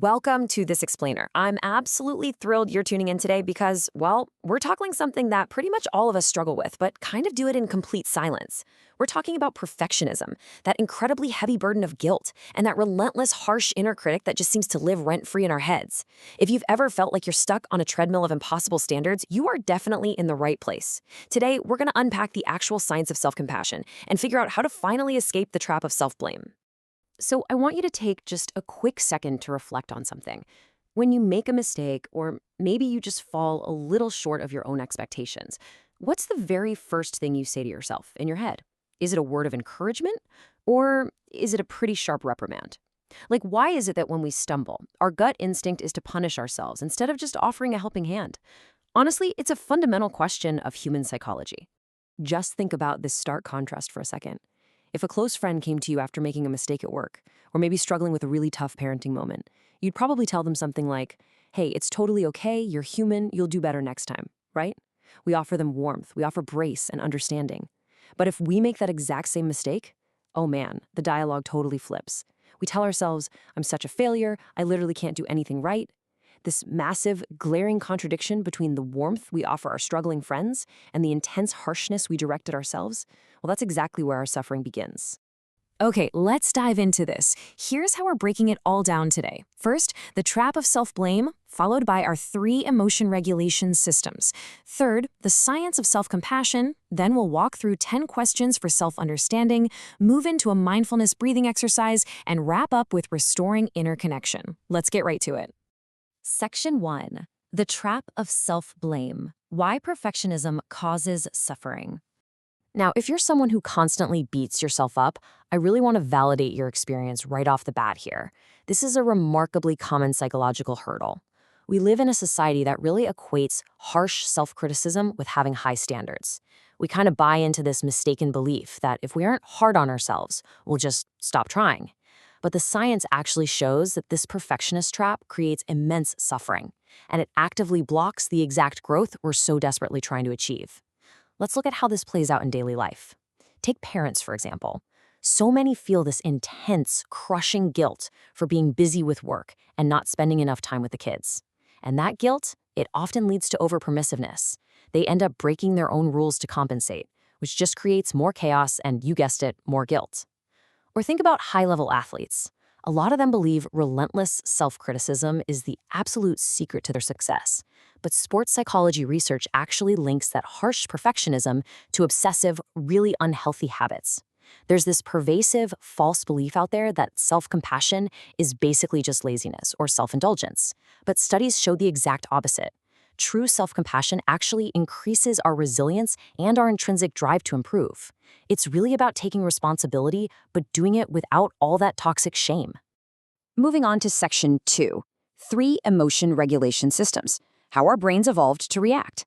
Welcome to This Explainer. I'm absolutely thrilled you're tuning in today because, well, we're tackling something that pretty much all of us struggle with, but kind of do it in complete silence. We're talking about perfectionism, that incredibly heavy burden of guilt, and that relentless, harsh inner critic that just seems to live rent-free in our heads. If you've ever felt like you're stuck on a treadmill of impossible standards, you are definitely in the right place. Today, we're going to unpack the actual science of self-compassion and figure out how to finally escape the trap of self-blame. So I want you to take just a quick second to reflect on something. When you make a mistake, or maybe you just fall a little short of your own expectations, what's the very first thing you say to yourself in your head? Is it a word of encouragement, or is it a pretty sharp reprimand? Like, why is it that when we stumble, our gut instinct is to punish ourselves instead of just offering a helping hand? Honestly, it's a fundamental question of human psychology. Just think about this stark contrast for a second. If a close friend came to you after making a mistake at work, or maybe struggling with a really tough parenting moment, you'd probably tell them something like, hey, it's totally okay, you're human, you'll do better next time, right? We offer them warmth, we offer brace and understanding. But if we make that exact same mistake, oh man, the dialogue totally flips. We tell ourselves, I'm such a failure, I literally can't do anything right. This massive, glaring contradiction between the warmth we offer our struggling friends and the intense harshness we direct at ourselves, well, that's exactly where our suffering begins. Okay, let's dive into this. Here's how we're breaking it all down today. First, the trap of self-blame, followed by our 3 emotion regulation systems. Third, the science of self-compassion. Then we'll walk through 10 questions for self-understanding, move into a mindfulness breathing exercise, and wrap up with restoring inner connection. Let's get right to it. Section 1. The trap of self-blame. Why perfectionism causes suffering. Now, if you're someone who constantly beats yourself up, I really want to validate your experience right off the bat here. This is a remarkably common psychological hurdle. We live in a society that really equates harsh self-criticism with having high standards. We kind of buy into this mistaken belief that if we aren't hard on ourselves, we'll just stop trying. But the science actually shows that this perfectionist trap creates immense suffering, and it actively blocks the exact growth we're so desperately trying to achieve. Let's look at how this plays out in daily life. Take parents, for example. So many feel this intense, crushing guilt for being busy with work and not spending enough time with the kids. And that guilt, it often leads to overpermissiveness. They end up breaking their own rules to compensate, which just creates more chaos and, you guessed it, more guilt. Or think about high-level athletes. A lot of them believe relentless self-criticism is the absolute secret to their success. But sports psychology research actually links that harsh perfectionism to obsessive, really unhealthy habits. There's this pervasive, false belief out there that self-compassion is basically just laziness or self-indulgence. But studies show the exact opposite. True self-compassion actually increases our resilience and our intrinsic drive to improve. It's really about taking responsibility, but doing it without all that toxic shame. Moving on to Section 2, 3 emotion regulation systems, how our brains evolved to react.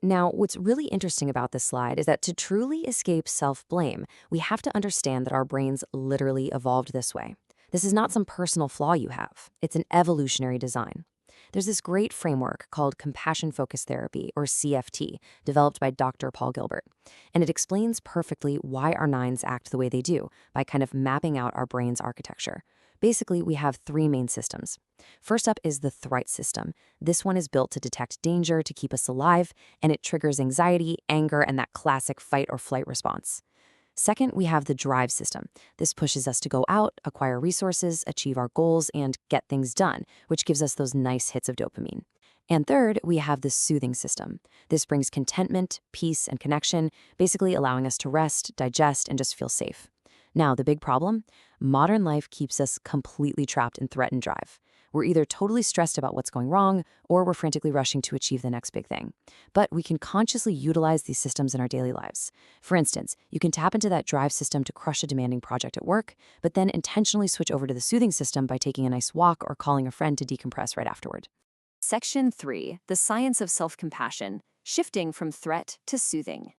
Now, what's really interesting about this slide is that to truly escape self-blame, we have to understand that our brains literally evolved this way. This is not some personal flaw you have. It's an evolutionary design. There's this great framework called compassion-focused therapy, or CFT, developed by Dr. Paul Gilbert. And it explains perfectly why our nines act the way they do by kind of mapping out our brain's architecture. Basically, we have 3 main systems. First up is the threat system. This one is built to detect danger, to keep us alive, and it triggers anxiety, anger, and that classic fight or flight response. Second, we have the drive system. This pushes us to go out, acquire resources, achieve our goals, and get things done, which gives us those nice hits of dopamine. And third, we have the soothing system. This brings contentment, peace, and connection, basically allowing us to rest, digest, and just feel safe. Now, the big problem? Modern life keeps us completely trapped in threat and drive. We're either totally stressed about what's going wrong, or we're frantically rushing to achieve the next big thing. But we can consciously utilize these systems in our daily lives. For instance, you can tap into that drive system to crush a demanding project at work, but then intentionally switch over to the soothing system by taking a nice walk or calling a friend to decompress right afterward. Section 3, the science of self-compassion, shifting from threat to soothing.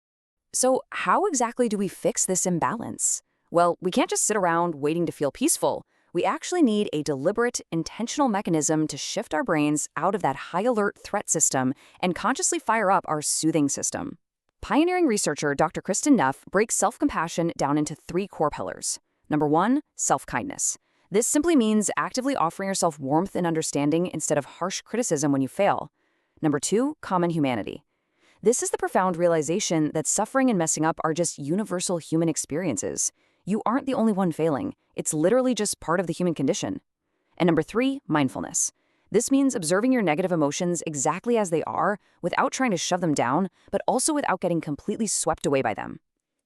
So how exactly do we fix this imbalance? Well, we can't just sit around waiting to feel peaceful. We actually need a deliberate, intentional mechanism to shift our brains out of that high-alert threat system and consciously fire up our soothing system. Pioneering researcher Dr. Kristen breaks self-compassion down into 3 core pillars. Number 1, self-kindness. This simply means actively offering yourself warmth and understanding instead of harsh criticism when you fail. Number 2, common humanity. This is the profound realization that suffering and messing up are just universal human experiences. You aren't the only one failing. It's literally just part of the human condition. And number 3, mindfulness. This means observing your negative emotions exactly as they are without trying to shove them down, but also without getting completely swept away by them.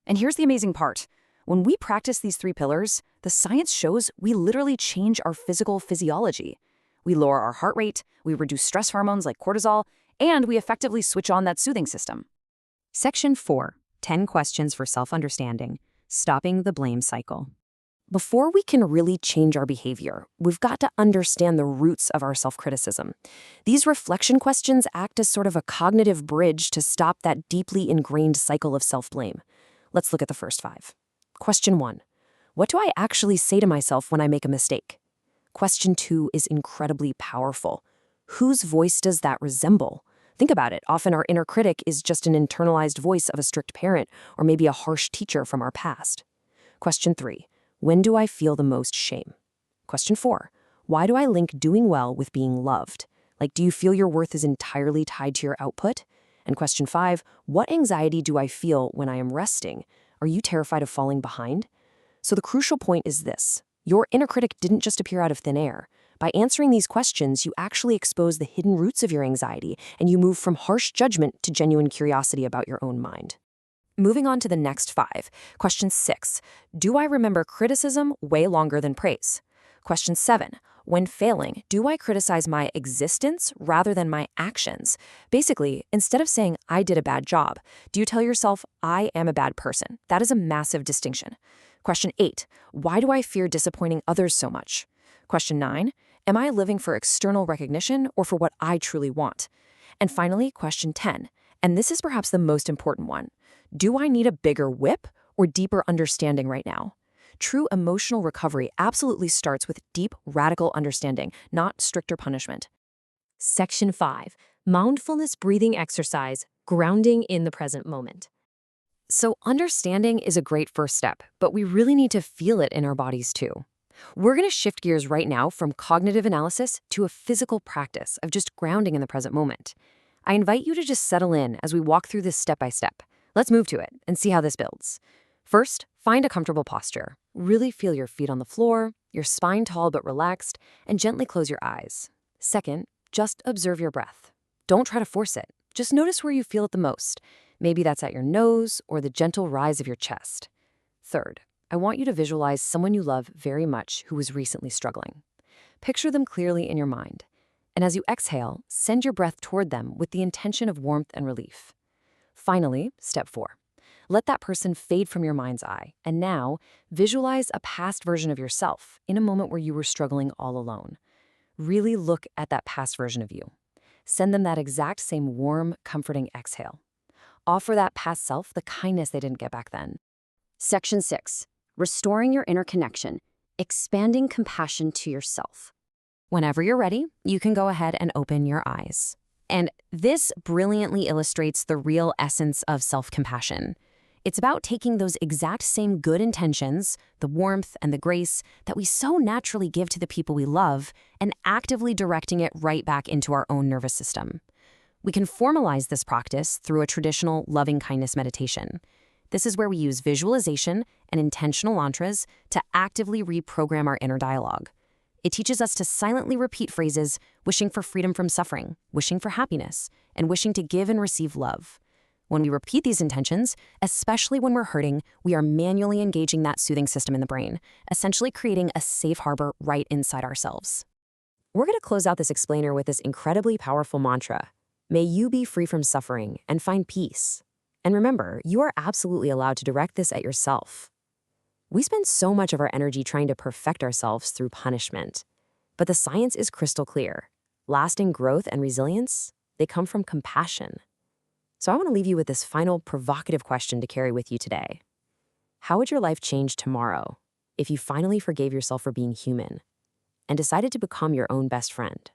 And here's the amazing part. When we practice these 3 pillars, the science shows we literally change our physical physiology. We lower our heart rate, we reduce stress hormones like cortisol, and we effectively switch on that soothing system. Section 4, 10 questions for self-understanding, stopping the blame cycle. Before we can really change our behavior, we've got to understand the roots of our self-criticism. These reflection questions act as sort of a cognitive bridge to stop that deeply ingrained cycle of self-blame. Let's look at the first 5. Question 1. What do I actually say to myself when I make a mistake? Question 2 is incredibly powerful. Whose voice does that resemble? Think about it. Often our inner critic is just an internalized voice of a strict parent or maybe a harsh teacher from our past. Question 3. When do I feel the most shame? Question 4. Why do I link doing well with being loved? Like, do you feel your worth is entirely tied to your output? And question 5. What anxiety do I feel when I am resting? Are you terrified of falling behind? So the crucial point is this. Your inner critic didn't just appear out of thin air. By answering these questions, you actually expose the hidden roots of your anxiety, and you move from harsh judgment to genuine curiosity about your own mind. Moving on to the next 5. Question 6. Do I remember criticism way longer than praise? Question 7. When failing, do I criticize my existence rather than my actions? Basically, instead of saying, I did a bad job, do you tell yourself, I am a bad person? That is a massive distinction. Question 8. Why do I fear disappointing others so much? Question 9. Am I living for external recognition or for what I truly want? And finally, question 10. And this is perhaps the most important one. Do I need a bigger whip or deeper understanding right now? True emotional recovery absolutely starts with deep, radical understanding, not stricter punishment. Section 5. Mindfulness breathing exercise, grounding in the present moment. So understanding is a great first step, but we really need to feel it in our bodies too. We're going to shift gears right now from cognitive analysis to a physical practice of just grounding in the present moment. I invite you to just settle in as we walk through this step by step. Let's move to it and see how this builds. First, find a comfortable posture. Really feel your feet on the floor, your spine tall but relaxed, and gently close your eyes. Second, just observe your breath. Don't try to force it. Just notice where you feel it the most. Maybe that's at your nose or the gentle rise of your chest. Third, I want you to visualize someone you love very much who is recently struggling. Picture them clearly in your mind. And as you exhale, send your breath toward them with the intention of warmth and relief. Finally, step 4. Let that person fade from your mind's eye, and now visualize a past version of yourself in a moment where you were struggling all alone. Really look at that past version of you. Send them that exact same warm, comforting exhale. Offer that past self the kindness they didn't get back then. Section 6. Restoring your inner connection, expanding compassion to yourself. Whenever you're ready, you can go ahead and open your eyes. And this brilliantly illustrates the real essence of self-compassion. It's about taking those exact same good intentions, the warmth and the grace that we so naturally give to the people we love, and actively directing it right back into our own nervous system. We can formalize this practice through a traditional loving-kindness meditation. This is where we use visualization and intentional mantras to actively reprogram our inner dialogue. It teaches us to silently repeat phrases, wishing for freedom from suffering, wishing for happiness, and wishing to give and receive love. When we repeat these intentions, especially when we're hurting, we are manually engaging that soothing system in the brain, essentially creating a safe harbor right inside ourselves. We're going to close out this explainer with this incredibly powerful mantra. May you be free from suffering and find peace. And remember, you are absolutely allowed to direct this at yourself. We spend so much of our energy trying to perfect ourselves through punishment. But the science is crystal clear. Lasting growth and resilience, they come from compassion. So I want to leave you with this final provocative question to carry with you today. How would your life change tomorrow if you finally forgave yourself for being human and decided to become your own best friend?